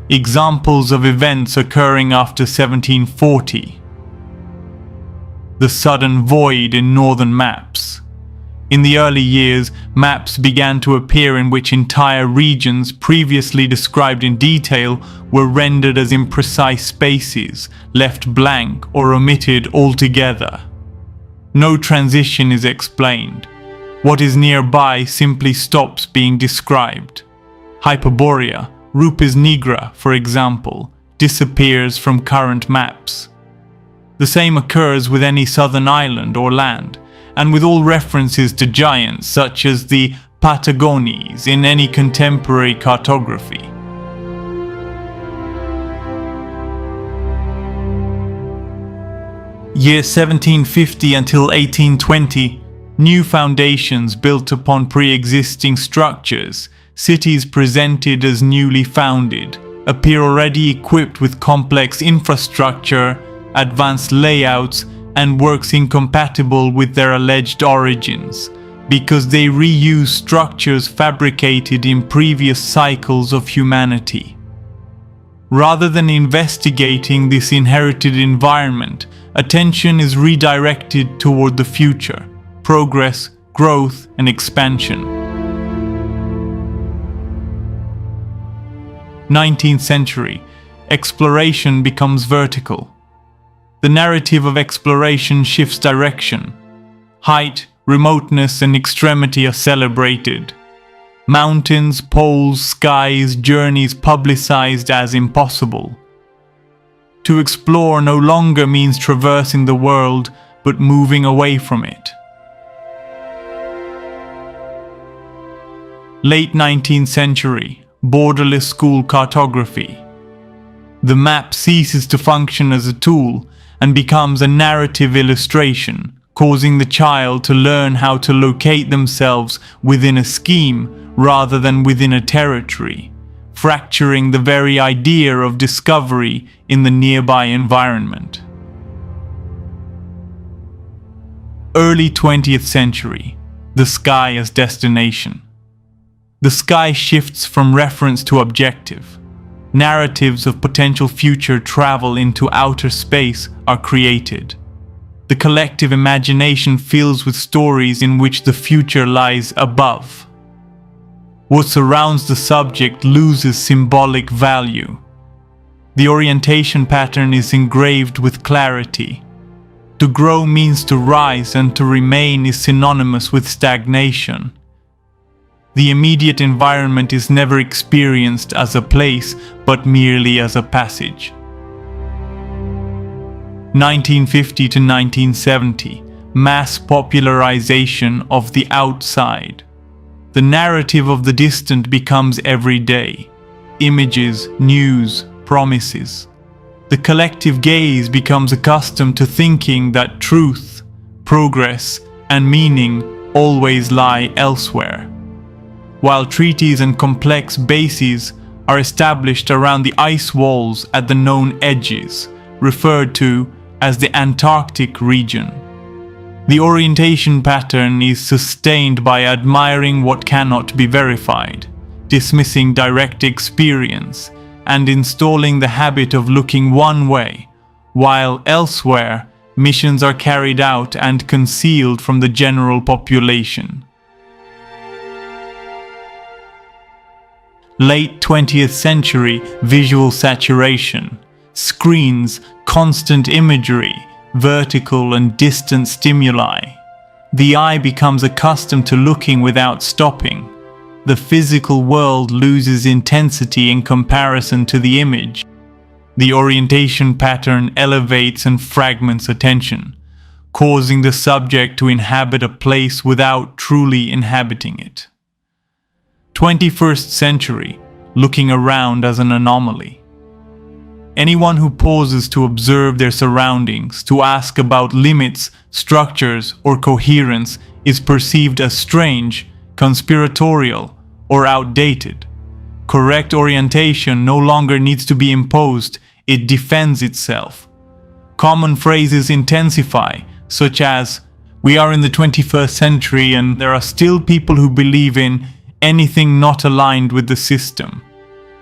Examples of events occurring after 1740. The sudden void in northern maps. In the early years, maps began to appear in which entire regions previously described in detail were rendered as imprecise spaces, left blank or omitted altogether. No transition is explained. What is nearby simply stops being described. Hyperborea, Rupes nigra, for example, disappears from current maps. The same occurs with any southern island or land, and with all references to giants such as the Patagonies in any contemporary cartography. Year 1750 until 1820, new foundations built upon pre-existing structures, cities presented as newly founded, appear already equipped with complex infrastructure, advanced layouts, and works incompatible with their alleged origins, because they reuse structures fabricated in previous cycles of humanity. Rather than investigating this inherited environment, attention is redirected toward the future, progress, growth, and expansion. 19th century, exploration becomes vertical. The narrative of exploration shifts direction. Height, remoteness, and extremity are celebrated. Mountains, poles, skies, journeys publicized as impossible. To explore no longer means traversing the world, but moving away from it. Late 19th century, borderless school cartography. The map ceases to function as a tool and becomes a narrative illustration, causing the child to learn how to locate themselves within a scheme rather than within a territory, fracturing the very idea of discovery in the nearby environment. Early 20th century, the sky as destination. The sky shifts from reference to objective. Narratives of potential future travel into outer space are created. The collective imagination fills with stories in which the future lies above. What surrounds the subject loses symbolic value. The orientation pattern is engraved with clarity. To grow means to rise, and to remain is synonymous with stagnation. The immediate environment is never experienced as a place, but merely as a passage. 1950 to 1970, mass popularization of the outside. The narrative of the distant becomes everyday. Images, news, promises. The collective gaze becomes accustomed to thinking that truth, progress, and meaning always lie elsewhere. While treaties and complex bases are established around the ice walls at the known edges, referred to as the Antarctic region. The orientation pattern is sustained by admiring what cannot be verified, dismissing direct experience, and installing the habit of looking one way, while elsewhere missions are carried out and concealed from the general population. Late 20th century visual saturation, screens, constant imagery, vertical and distant stimuli. The eye becomes accustomed to looking without stopping. The physical world loses intensity in comparison to the image. The orientation pattern elevates and fragments attention, causing the subject to inhabit a place without truly inhabiting it. 21st century, looking around as an anomaly. Anyone who pauses to observe their surroundings, to ask about limits, structures, or coherence is perceived as strange, conspiratorial, or outdated. Correct orientation no longer needs to be imposed, it defends itself. Common phrases intensify, such as, "We are in the 21st century and there are still people who believe in anything not aligned with the system."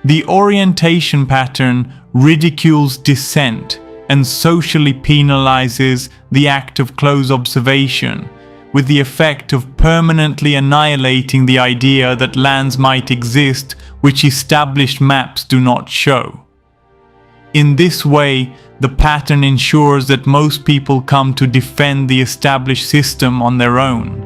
The orientation pattern ridicules dissent and socially penalizes the act of close observation, with the effect of permanently annihilating the idea that lands might exist which established maps do not show. In this way, the pattern ensures that most people come to defend the established system on their own.